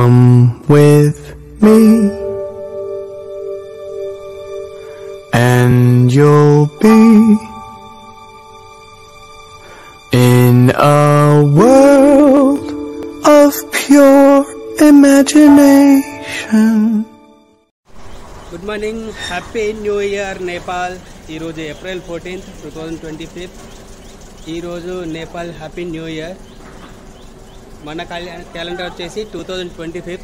Come with me, and you'll be in a world of pure imagination. Good morning, happy new year Nepal. ఈరోజు April 14th 2025. ఈరోజు Nepal happy new year. మన calendar వచ్చేసి 2025,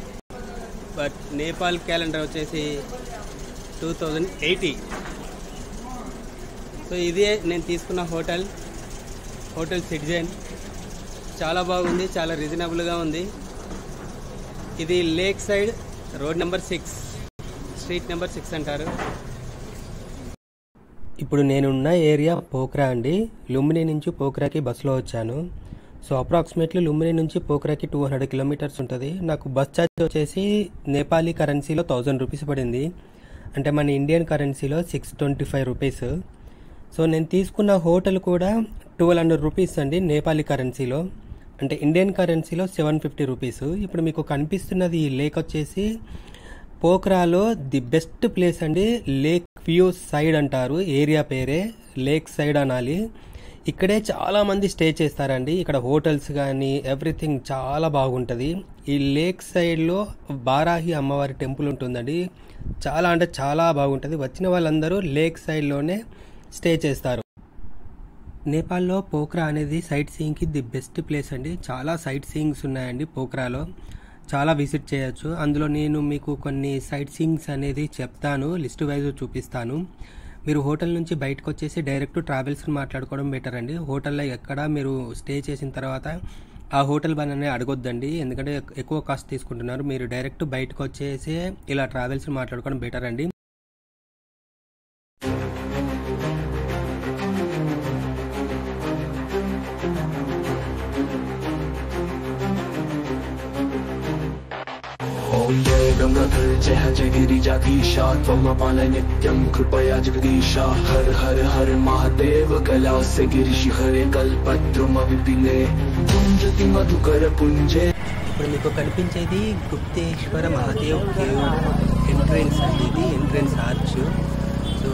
but Nepal calendar వచ్చేసి 2080. So ఇదే నేను తీసుకున్న hotel citizen. చాలా బాగుంది, చాలా రీజనబుల్గా ఉంది. ఇది lake side road number 6, street number 6 అంటారు. ఇప్పుడు నేనున్న ఏరియా పోఖ్రా అండి. లుంబిని నుంచి పోఖ్రాకి బస్సులో వచ్చాను. సో అప్రాక్సిమేట్లీ లుంబిని నుంచి పోఖ్రాకి 200 కిలోమీటర్స్ ఉంటుంది. నాకు బస్ ఛార్జ్ వచ్చేసి నేపాలీ కరెన్సీలో 1000 రూపీస్ పడింది. అంటే మన ఇండియన్ కరెన్సీలో 625 రూపీస్. సో నేను తీసుకున్న హోటల్ కూడా 1200 రూపీస్ అండి నేపాలీ కరెన్సీలో. అంటే ఇండియన్ కరెన్సీలో 750 రూపీస్. ఇప్పుడు మీకు కనిపిస్తున్నది ఈ లేక్ వచ్చేసి పోఖ్రాలో ది బెస్ట్ ప్లేస్ అండి. లేక్ వ్యూ సైడ్ అంటారు, ఏరియా పేరే లేక్ సైడ్ అనాలి. ఇక్కడే చాలామంది స్టే చేస్తారండి. ఇక్కడ హోటల్స్ కానీ ఎవ్రీథింగ్ చాలా బాగుంటుంది. ఈ లేక్ సైడ్లో బారాహి అమ్మవారి టెంపుల్ ఉంటుందండి. చాలా అంటే చాలా బాగుంటుంది. వచ్చిన వాళ్ళందరూ లేక్ సైడ్లోనే స్టే చేస్తారు. నేపాల్లో పోఖ్రా అనేది సైట్ సీయింగ్కి ది బెస్ట్ ప్లేస్ అండి. చాలా సైట్ సీయింగ్స్ ఉన్నాయండి పోఖ్రాలో, చాలా విజిట్ చేయొచ్చు. అందులో నేను మీకు కొన్ని సైట్ సీయింగ్స్ అనేది చెప్తాను, లిస్ట్ వైజ్ చూపిస్తాను. మీరు హోటల్ నుంచి బయటకు వచ్చేసి డైరెక్ట్ ట్రావెల్స్ని మాట్లాడుకోవడం బెటర్ అండి. హోటల్లో ఎక్కడ మీరు స్టే చేసిన తర్వాత ఆ హోటల్ అనేది అడగొద్దండి, ఎందుకంటే ఎక్కువ కాస్ట్ తీసుకుంటున్నారు. మీరు డైరెక్ట్ బయటకు వచ్చేసి ఇలా ట్రావెల్స్ని మాట్లాడుకోవడం బెటర్ అండి. गंगाधर जय जय गिरिजाधीशा त्वमपाल नित्यं कृपया जगदीशा हर हर हर महादेव कला से गिरिशि हरे कल्पद्रुमविपिने पुंजति मधुकर पुंजे. ఇప్పుడు మీకు కనిపించేది గుప్తేశ్వర మహాదేవ్ కేవ్ ఎంట్రెన్స్ అండి. ఇది ఎంట్రెన్స్ ఆర్చ్. సో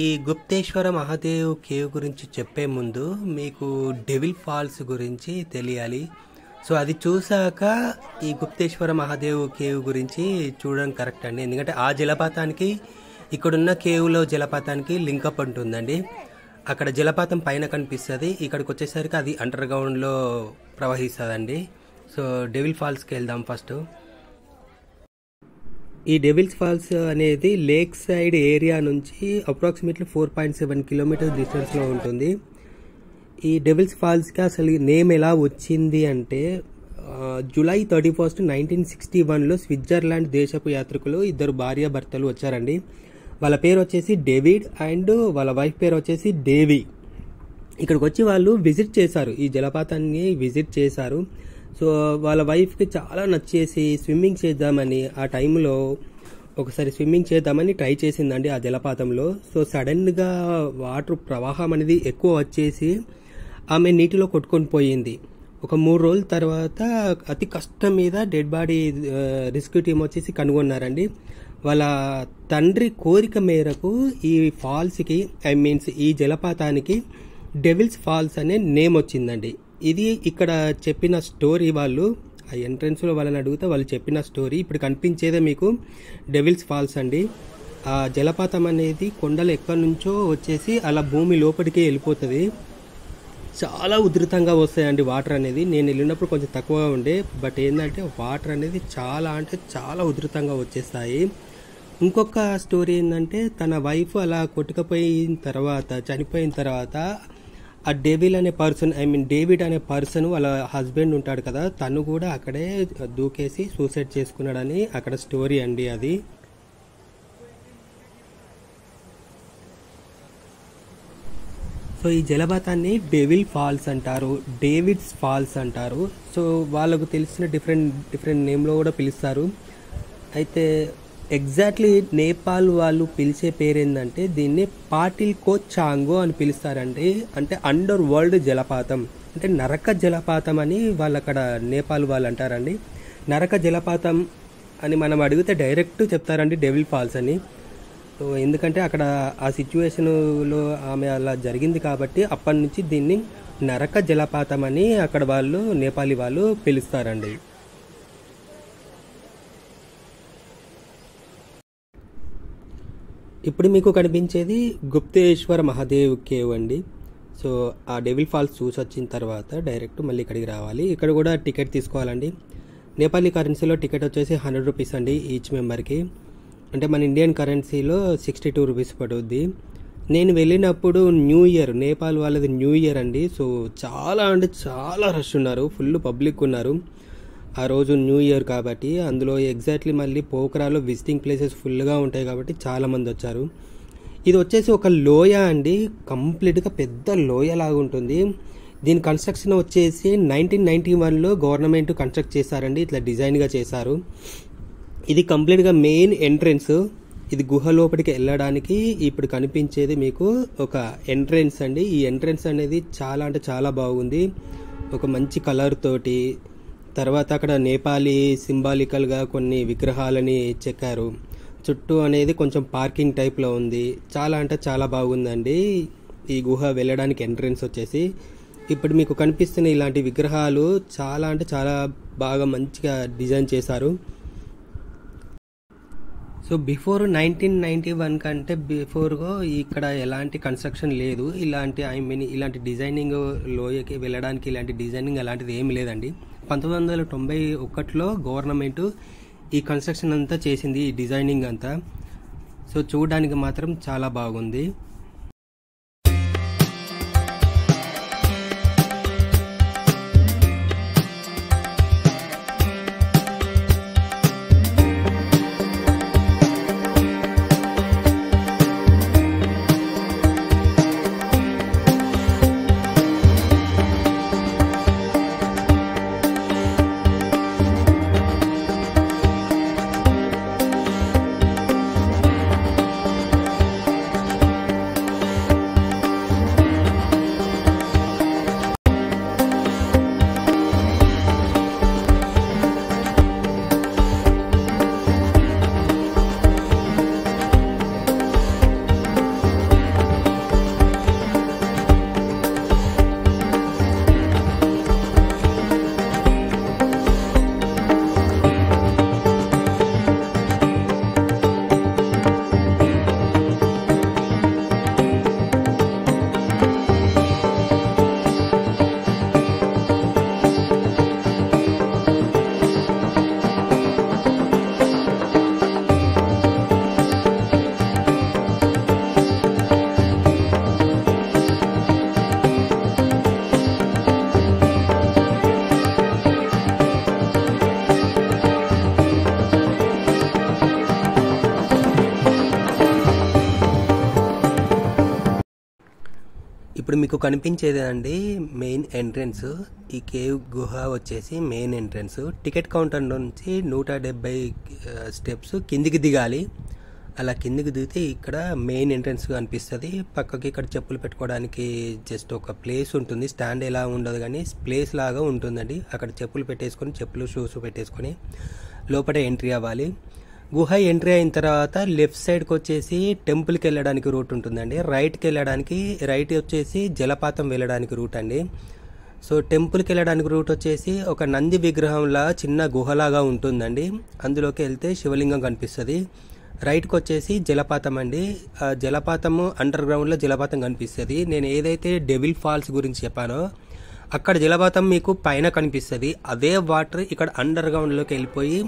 ఈ గుప్తేశ్వర మహాదేవ్ కేవ్ గురించి చెప్పే ముందు మీకు డెవిల్ ఫాల్స్ గురించి తెలియాలి. సో అది చూసాక ఈ గుప్తేశ్వర మహాదేవ్ కేవ్ గురించి చూడడం కరెక్ట్ అండి. ఎందుకంటే ఆ జలపాతానికి ఇక్కడున్న కేవ్లో జలపాతానికి లింకప్ ఉంటుందండి. అక్కడ జలపాతం పైన కనిపిస్తుంది, ఇక్కడికి వచ్చేసరికి అది అండర్ గ్రౌండ్లో ప్రవహిస్తుందండి. సో డెవిల్ ఫాల్స్కి వెళ్దాం ఫస్ట్. ఈ డెవిల్స్ ఫాల్స్ అనేది లేక్ సైడ్ ఏరియా నుంచి అప్రాక్సిమేట్లీ 4.7 కిలోమీటర్స్ డిస్టెన్స్లో ఉంటుంది. ఈ డెవిల్స్ ఫాల్స్కి అసలు నేమ్ ఎలా వచ్చింది అంటే జూలై 31, 1961లో స్విట్జర్లాండ్ దేశపు యాత్రికులు 2 భార్యాభర్తలు వచ్చారండి. వాళ్ళ పేరు వచ్చేసి డేవిడ్ అండ్ వాళ్ళ వైఫ్ పేరు వచ్చేసి డేవి. ఇక్కడికి వచ్చి వాళ్ళు విజిట్ చేశారు, ఈ జలపాతాన్ని విజిట్ చేశారు. సో వాళ్ళ వైఫ్కి చాలా నచ్చేసి స్విమ్మింగ్ చేద్దామని ఆ టైంలో ఒకసారి స్విమ్మింగ్ చేద్దామని ట్రై చేసిందండి ఆ జలపాతంలో. సో సడన్గా వాటర్ ప్రవాహం అనేది ఎక్కువ వచ్చేసి ఆమె నీటిలో కొట్టుకొని పోయింది. ఒక 3 రోజుల తర్వాత అతి కష్టం మీద డెడ్ బాడీ రెస్క్యూ టీం వచ్చేసి కనుగొన్నారండి. వాళ్ళ తండ్రి కోరిక మేరకు ఈ ఫాల్స్కి ఈ జలపాతానికి డెవిల్స్ ఫాల్స్ అనే నేమ్ వచ్చిందండి. ఇది ఇక్కడ చెప్పిన స్టోరీ. వాళ్ళు ఆ ఎంట్రన్స్లో వాళ్ళని అడిగితే వాళ్ళు చెప్పిన స్టోరీ. ఇప్పుడు కనిపించేదే మీకు డెవిల్స్ ఫాల్స్ అండి. ఆ జలపాతం అనేది కొండలు ఎక్కడి నుంచో వచ్చేసి అలా భూమి లోపలికి వెళ్ళిపోతుంది. చాలా ఉధృతంగా వస్తాయండి వాటర్ అనేది. నేను వెళ్ళినప్పుడు కొంచెం తక్కువగా ఉండే, బట్ ఏంటంటే వాటర్ అనేది చాలా అంటే చాలా ఉధృతంగా వచ్చేస్తాయి. ఇంకొక స్టోరీ ఏంటంటే తన వైఫ్ అలా కొట్టుకుపోయిన తర్వాత, చనిపోయిన తర్వాత ఆ డేవిల్ అనే పర్సన్, డేవిడ్ అనే పర్సన్ వాళ్ళ హస్బెండ్ ఉంటాడు కదా, తను కూడా అక్కడే దూకేసి సూసైడ్ చేసుకున్నాడని అక్కడ స్టోరీ అండి అది. సో ఈ జలపాతాన్ని డెవిల్ ఫాల్స్ అంటారు, డేవిడ్స్ ఫాల్స్ అంటారు. సో వాళ్ళకు తెలిసిన డిఫరెంట్ నేమ్లో కూడా పిలుస్తారు. అయితే ఎగ్జాక్ట్లీ నేపాల్ వాళ్ళు పిలిచే పేరు ఏంటంటే దీన్ని పాటిల్ కో చాంగో అని పిలుస్తారండి. అంటే అండర్ వరల్డ్ జలపాతం, అంటే నరక జలపాతం అని వాళ్ళు అక్కడ నేపాల్ వాళ్ళు అంటారండి. నరక జలపాతం అని మనం అడిగితే డైరెక్ట్ చెప్తారండి డెవిల్ ఫాల్స్ అని. సో ఎందుకంటే అక్కడ ఆ సిచ్యువేషన్లో ఆమె అలా జరిగింది కాబట్టి అప్పటి నుంచి దీన్ని నరక జలపాతం అని అక్కడ వాళ్ళు నేపాలీ వాళ్ళు పిలుస్తారండి. ఇప్పుడు మీకు కనిపించేది గుప్తేశ్వర మహాదేవ్ కేవ్ అండి. సో ఆ డెవిల్ ఫాల్స్ చూసి వచ్చిన తర్వాత డైరెక్ట్ మళ్ళీ ఇక్కడికి రావాలి. ఇక్కడ కూడా టికెట్ తీసుకోవాలండి. నేపాలీ కరెన్సీలో టికెట్ వచ్చేసి 100 రూపీస్ అండి ఈచ్ మెంబర్కి. అంటే మన ఇండియన్ కరెన్సీలో 62 రూపీస్ పడుద్ది. నేను వెళ్ళినప్పుడు న్యూ ఇయర్, నేపాల్ వాళ్ళది న్యూ ఇయర్ అండి. సో చాలా అంటే చాలా రష్ ఉన్నారు, ఫుల్ పబ్లిక్ ఉన్నారు ఆ రోజు న్యూ ఇయర్ కాబట్టి. అందులో ఎగ్జాక్ట్లీ మళ్ళీ పోఖరాలో విజిటింగ్ ప్లేసెస్ ఫుల్గా ఉంటాయి కాబట్టి చాలామంది వచ్చారు. ఇది వచ్చేసి ఒక లోయ అండి, కంప్లీట్గా పెద్ద లోయ లాగా ఉంటుంది. దీని కన్స్ట్రక్షన్ వచ్చేసి 1991లో గవర్నమెంట్ కన్స్ట్రక్ట్ చేశారండి, ఇట్లా డిజైన్గా చేశారు. ఇది కంప్లీట్గా మెయిన్ ఎంట్రెన్స్. ఇది గుహ లోపలికి వెళ్ళడానికి ఇప్పుడు కనిపించేది మీకు ఒక ఎంట్రెన్స్ అండి. ఈ ఎంట్రెన్స్ అనేది చాలా అంటే చాలా బాగుంది, ఒక మంచి కలర్ తోటి. తర్వాత అక్కడ నేపాలీ సింబాలికల్గా కొన్ని విగ్రహాలని చెక్కారు. చుట్టూ అనేది కొంచెం పార్కింగ్ టైప్లో ఉంది. చాలా అంటే చాలా బాగుందండి ఈ గుహ వెళ్ళడానికి ఎంట్రెన్స్ వచ్చేసి. ఇప్పుడు మీకు కనిపిస్తున్న ఇలాంటి విగ్రహాలు చాలా అంటే చాలా బాగా మంచిగా డిజైన్ చేశారు. సో బిఫోర్ 1991 కంటే బిఫోర్గా ఇక్కడ ఎలాంటి కన్స్ట్రక్షన్ లేదు. ఇలాంటి డిజైనింగ్ లోయకి వెళ్ళడానికి ఇలాంటి డిజైనింగ్ అలాంటిది ఏమి లేదండి. 1991లో గవర్నమెంట్ ఈ కన్స్ట్రక్షన్ అంతా చేసింది, ఈ డిజైనింగ్ అంతా. సో చూడడానికి మాత్రం చాలా బాగుంది. ఇప్పుడు మీకు కనిపించేది అండి మెయిన్ ఎంట్రన్స్. ఈ కేవ్ గుహ వచ్చేసి మెయిన్ ఎంట్రన్స్. టికెట్ కౌంటర్ నుంచి 170 స్టెప్స్ కిందికి దిగాలి. అలా కిందికి దిగితే ఇక్కడ మెయిన్ ఎంట్రన్స్ కనిపిస్తుంది. పక్కకి ఇక్కడ చెప్పులు పెట్టుకోవడానికి జస్ట్ ఒక ప్లేస్ ఉంటుంది, స్టాండ్ ఎలా ఉండదు కానీ ప్లేస్ లాగా ఉంటుందండి. అక్కడ చెప్పులు పెట్టేసుకొని, చెప్పులు షూస్ పెట్టేసుకొని లోపల ఎంట్రీ అవ్వాలి. గుహ ఎంట్రీ అయిన తర్వాత లెఫ్ట్ సైడ్కి వచ్చేసి టెంపుల్కి వెళ్ళడానికి రూట్ ఉంటుందండి. రైట్కి వెళ్ళడానికి, రైట్ వచ్చేసి జలపాతం వెళ్ళడానికి రూట్ అండి. సో టెంపుల్కి వెళ్ళడానికి రూట్ వచ్చేసి ఒక నంది విగ్రహంలా చిన్న గుహలాగా ఉంటుందండి. అందులోకి వెళ్తే శివలింగం కనిపిస్తుంది. రైట్కి వచ్చేసి జలపాతం అండి. ఆ జలపాతము అండర్ గ్రౌండ్లో జలపాతం కనిపిస్తుంది. నేను ఏదైతే డెవిల్ ఫాల్స్ గురించి చెప్పానో అక్కడ జలపాతం మీకు పైన కనిపిస్తుంది. అదే వాటర్ ఇక్కడ అండర్ గ్రౌండ్లోకి వెళ్ళిపోయి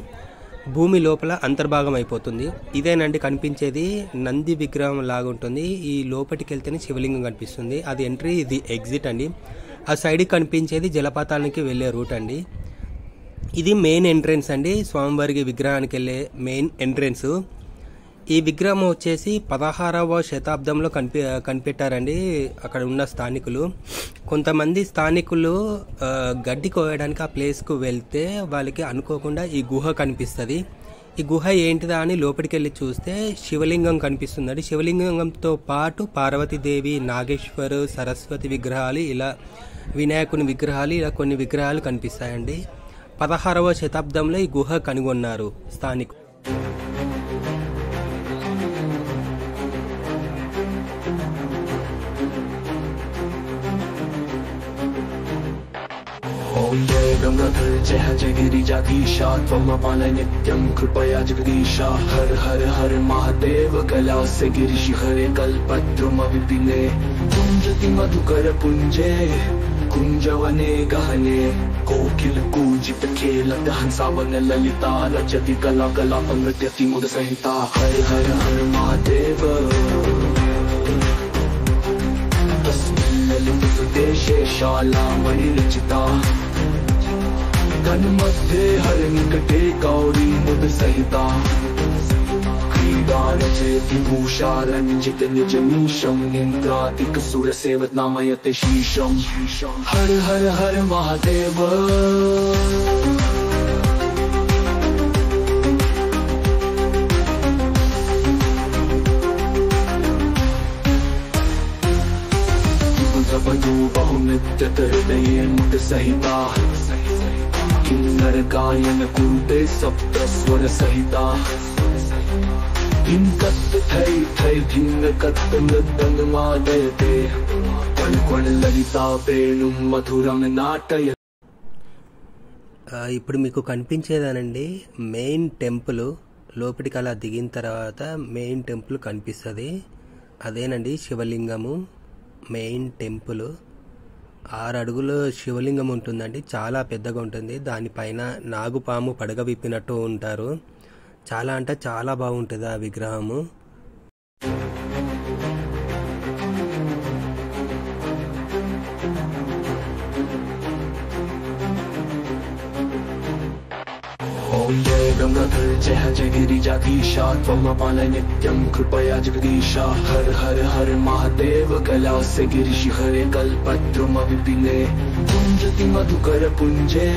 భూమి లోపల అంతర్భాగం అయిపోతుంది. ఇదేనండి కనిపించేది నంది విగ్రహం లాగా ఉంటుంది. ఈ లోపలికి వెళ్తేనే శివలింగం కనిపిస్తుంది. అది ఎంట్రీ, ఇది ఎగ్జిట్ అండి. ఆ సైడ్కి కనిపించేది జలపాతానికి వెళ్ళే రూట్ అండి. ఇది మెయిన్ ఎంట్రెన్స్ అండి, స్వామివారికి విగ్రహానికి వెళ్ళే మెయిన్ ఎంట్రెన్స్. ఈ విగ్రహం వచ్చేసి 16వ శతాబ్దంలో కనిపెట్టారండి అక్కడ ఉన్న స్థానికులు. కొంతమంది స్థానికులు గడ్డి కోయడానికి ఆ ప్లేస్కు వెళ్తే వాళ్ళకి అనుకోకుండా ఈ గుహ కనిపిస్తుంది. ఈ గుహ ఏంటిదా అని లోపలికి వెళ్ళి చూస్తే శివలింగం కనిపిస్తుందండి. శివలింగంతో పాటు పార్వతీదేవి, నాగేశ్వరు, సరస్వతి విగ్రహాలు, ఇలా వినాయకుని విగ్రహాలు, ఇలా కొన్ని విగ్రహాలు కనిపిస్తాయండి. 16వ శతాబ్దంలో ఈ గుహ కనుగొన్నారు స్థానికులు. ओम जय गंगाधर जय जय गिरिजाधीशा त्वमपाल नित्यं कृपया जगदीशा हर हर हर महादेव कला से गिरिशि हरे कल्पद्रुम विपिने कुंजति मधुकर पुंजे कुंजवने गहने कोकिल कूजित खेलत हंसावन ललिता रचति कला कला नृत्यति मुद संहिता हर हर हर महादेव देशे शाला मणिरचिता तन्मध्ये हर निकटे गौरी मुद सहिता क्रीडा रचयति भूषा रंजित निजमीशं निन्द्रातिक सुर सेवत नामयते शीशं हर हर हर महादेव बहुनित्यत हृदये मुद सहिता किन्नर गायन कुरुते सप्त स्वर सहिता इनकत थै थै भिन्न कत मृदंग मादयते कण ललिता वेणुं मधुरं नाटय. ఇప్పుడు మీకు కనిపించేదానండి మెయిన్ టెంపుల్. లోపలికి అలా దిగిన తర్వాత మెయిన్ టెంపుల్ కనిపిస్తుంది. అదేనండి శివలింగము మెయిన్ టెంపుల్. 6 అడుగుల శివలింగం ఉంటుందండి, చాలా పెద్దగా ఉంటుంది. దానిపైన నాగుపాము పడగ విప్పినట్టు ఉంటారు. చాలా అంటే చాలా బాగుంటుంది ఆ విగ్రహము. ओम जय गंगाधर जय जय गिरिजाधीशा त्वमपाल नित्यं कृपया जगदीशा हर हर हर महादेव कला से गिरिशि हरे कल्पद्रुम विपिने कुंजति मधुकर पुंजे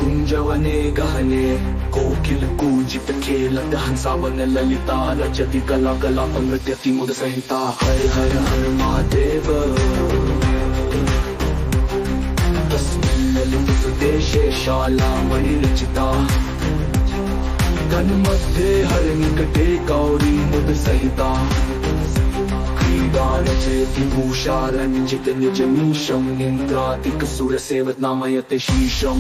कुंजवने गहने कोकिल कूजित खेलत हंसावन ललिता रचति कला कला नृत्यति मुद संहिता हर हर हर महादेव देशे शाला मणिरचिता तन्मध्ये हर निकटे गौरी मुद सहिता क्रीडा रचयति भूषा रंजित निजमीशं निन्द्रातिक सुर सेवत नामयते शीशं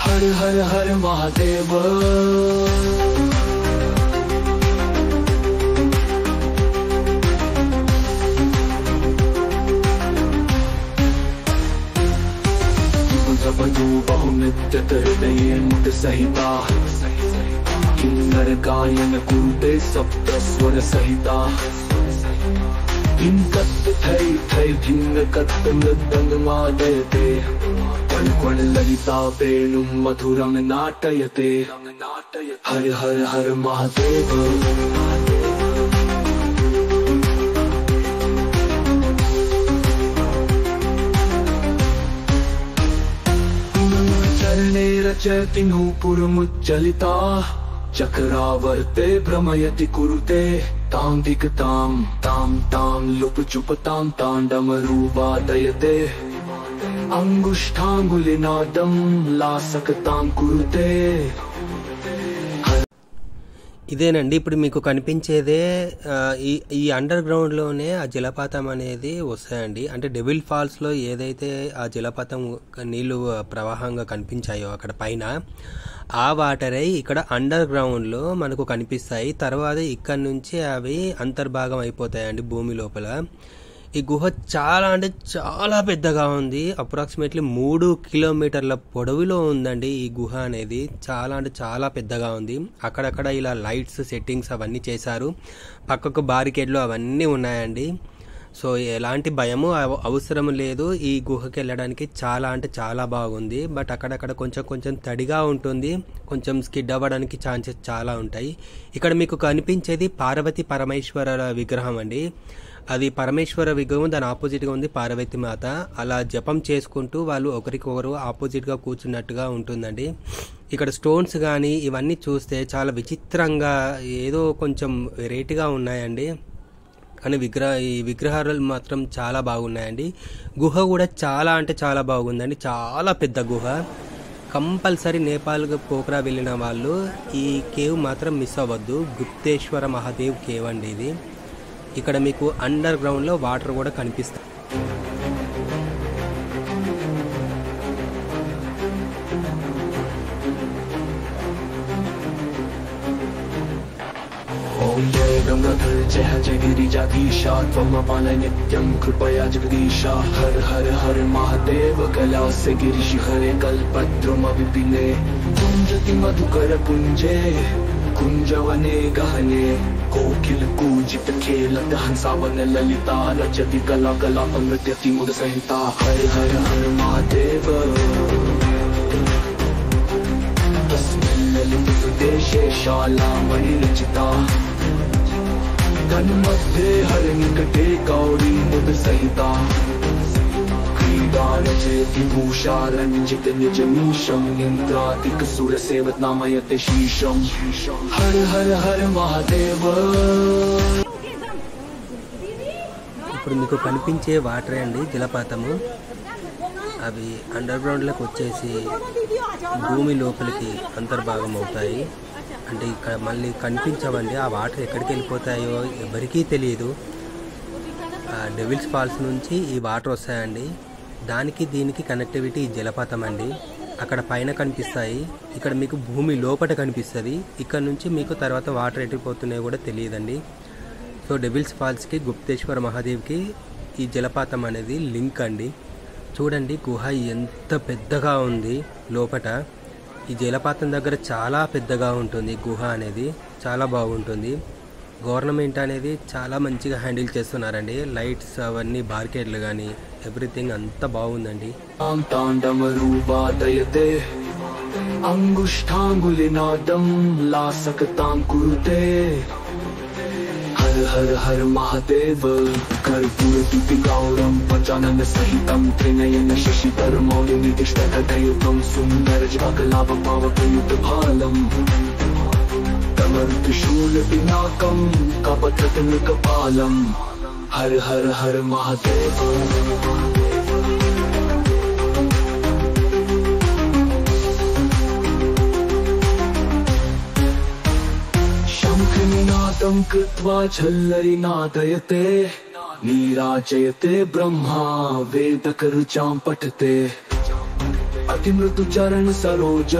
हर हर हर महादेव बहुनित्यत हृदये मुद सहिता किन्नर गायन कुरुते सप्त स्वर सहिता इनकत थै थै भिन्न कत मृदंग मादयते कण ललिता वेणुं मधुरं नाटयते हर हर हर महादेव. रचयति नूपुरमुज्ज्वलिता चक्रावर्ते भ्रमयति कुरुते तां दिक्तां तां तां लुपचुपतां ताण्डवरूपादयते अंगुष्ठांगुलिनादं लासकतां कुरुते. ఇదేనండి ఇప్పుడు మీకు కనిపించేదే. ఈ అండర్ గ్రౌండ్లోనే ఆ జలపాతం అనేది వస్తాయండి. అంటే డెవిల్ ఫాల్స్లో ఏదైతే ఆ జలపాతం నీళ్లు ప్రవాహంగా కనిపించాయో అక్కడ పైన, ఆ వాటరే ఇక్కడ అండర్ గ్రౌండ్లో మనకు కనిపిస్తాయి. తర్వాత ఇక్కడ నుంచి అవి అంతర్భాగం అయిపోతాయండి భూమి లోపల. ఈ గుహ చాలా అంటే చాలా పెద్దగా ఉంది. అప్రాక్సిమేట్లీ 3 కిలోమీటర్ల పొడవులో ఉందండి ఈ గుహ అనేది. చాలా అంటే చాలా పెద్దగా ఉంది. అక్కడక్కడ ఇలా లైట్స్ సెట్టింగ్స్ అవన్నీ చేశారు. పక్కకు బారికేడ్లు అవన్నీ ఉన్నాయండి. సో ఎలాంటి భయము అవసరం లేదు. ఈ గుహకి వెళ్ళడానికి చాలా అంటే చాలా బాగుంది. బట్ అక్కడక్కడ కొంచెం తడిగా ఉంటుంది. కొంచెం స్కిడ్ అవ్వడానికి ఛాన్సెస్ చాలా ఉంటాయి. ఇక్కడ మీకు కనిపించేది పార్వతి పరమేశ్వర విగ్రహం అండి. అది పరమేశ్వర విగ్రహం, దాని ఆపోజిట్గా ఉంది పార్వతి మాత. అలా జపం చేసుకుంటూ వాళ్ళు ఒకరికొకరు ఆపోజిట్గా కూర్చున్నట్టుగా ఉంటుందండి. ఇక్కడ స్టోన్స్ కానీ ఇవన్నీ చూస్తే చాలా విచిత్రంగా ఏదో కొంచెం వెరైటీగా ఉన్నాయండి. కానీ ఈ విగ్రహాలు మాత్రం చాలా బాగున్నాయండి. గుహ కూడా చాలా అంటే చాలా బాగుందండి. చాలా పెద్ద గుహ. కంపల్సరీ నేపాల్ పోఖ్రా వెళ్ళిన వాళ్ళు ఈ కేవ్ మాత్రం మిస్ అవ్వద్దు. గుప్తేశ్వర మహాదేవ్ కేవ్ అండి ఇది. ఇక్కడ మీకు అండర్ గ్రౌండ్లో వాటర్ కూడా కనిపిస్తుంది. ओम जय गंगाधर जय जय गिरिजाधीशा त्वमपाल नित्यं कृपया जगदीशा हर हर हर महादेव कैलास गिरिश हरे कल्पद्रुम विपिने कुंजति मधुकर कुंजे कुंजवने गहने कोकिल कूजित खेलत हंसावन ललिता रचति कला कला नृत्यति मुद संहिता हर हर हर महादेव तस्मिन् ललित देशे शाला मणिरचिता तन्मध्ये हर निकटे गौरी मुद सहिता क्रीडा रचयति भूषा रंजित निजमीशम् इंद्रातिक सुर सेवत नामयते शीशम् हर हर हर महादेव. ఇప్పుడు మీకు కనిపించే వాటర్ అండి జలపాతము. అవి అండర్ గ్రౌండ్లోకి వచ్చేసి భూమి లోపలికి అంతర్భాగం అవుతాయి. అంటే ఇక్కడ మళ్ళీ కనిపించవండి. ఆ వాటర్ ఎక్కడికి వెళ్ళిపోతాయో ఎవరికీ తెలియదు. డెవిల్స్ ఫాల్స్ నుంచి ఈ వాటర్ వస్తాయండి. దానికి దీనికి కనెక్టివిటీ జలపాతం అండి. అక్కడ పైన కనిపిస్తాయి, ఇక్కడ మీకు భూమి లోపల కనిపిస్తుంది. ఇక్కడ నుంచి మీకు తర్వాత వాటర్ ఎట్టిపోతున్నాయో కూడా తెలియదండి. సో డెవిల్స్ ఫాల్స్కి గుప్తేశ్వర మహాదేవ్కి ఈ జలపాతం అనేది లింక్ అండి. చూడండి గుహ ఎంత పెద్దగా ఉంది లోపట. ఈ జలపాతం దగ్గర చాలా పెద్దగా ఉంటుంది గుహ అనేది, చాలా బాగుంటుంది. గవర్నమెంట్ అనేది చాలా మంచిగా హ్యాండిల్ చేస్తున్నారండి. లైట్స్ అవన్నీ బార్కెట్లు కానీ ఎవ్రీథింగ్ అంతా బాగుందండి. అంగుష్ఠాంగులినాదం లాసకతాం కురుతే हर हर हर महादेव कर्पूरदीपि गौरं पंचानन सहितं त्रिनयन शशिधर मौलिनिधिष्ठयुतं सुन्दर जगलाभ पावकयुत भालम् कमर्त्रिशूल पिनाकं कपटतनकपालम् हर हर हर महादेव. शंखनिनादं कृत्वा झल्लरिनादयते नीराजयते ब्रह्मा वेदकरुचां पठते अतिमृदुचरण सरोज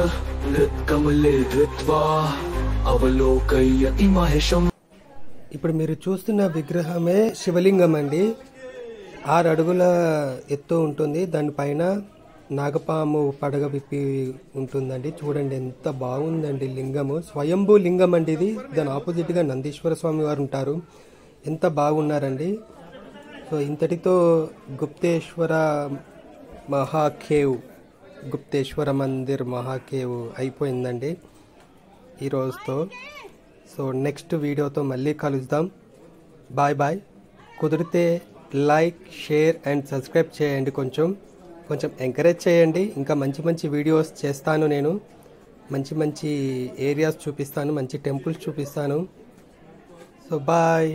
हृत्कमले धृत्वा అవలోకయతి మహేశం. ఇప్పుడు మీరు చూస్తున్న విగ్రహమే శివలింగం అండి. 6 అడుగుల ఎత్తు ఉంటుంది. దానిపైన నాగపాము పడగ విప్పి ఉంటుందండి. చూడండి ఎంత బాగుందండి లింగము. స్వయంభూ లింగం అండి ఇది. దాని ఆపోజిట్గా నందీశ్వర స్వామి వారు ఉంటారు. ఎంత బాగున్నారండి. సో ఇంతటితో గుప్తేశ్వర మహాకేవ్, గుప్తేశ్వర మందిర్ మహాకేవ్ అయిపోయిందండి ఈ రోజుతో. సో నెక్స్ట్ వీడియోతో మళ్ళీ కలుద్దాం. Bye bye. కుదిరితే లైక్, షేర్ అండ్ సబ్స్క్రైబ్ చేయండి. కొంచెం ఎంకరేజ్ చేయండి. ఇంకా మంచి మంచి వీడియోస్ చేస్తాను నేను. మంచి మంచి ఏరియాస్ చూపిస్తాను, మంచి టెంపుల్స్ చూపిస్తాను. So bye.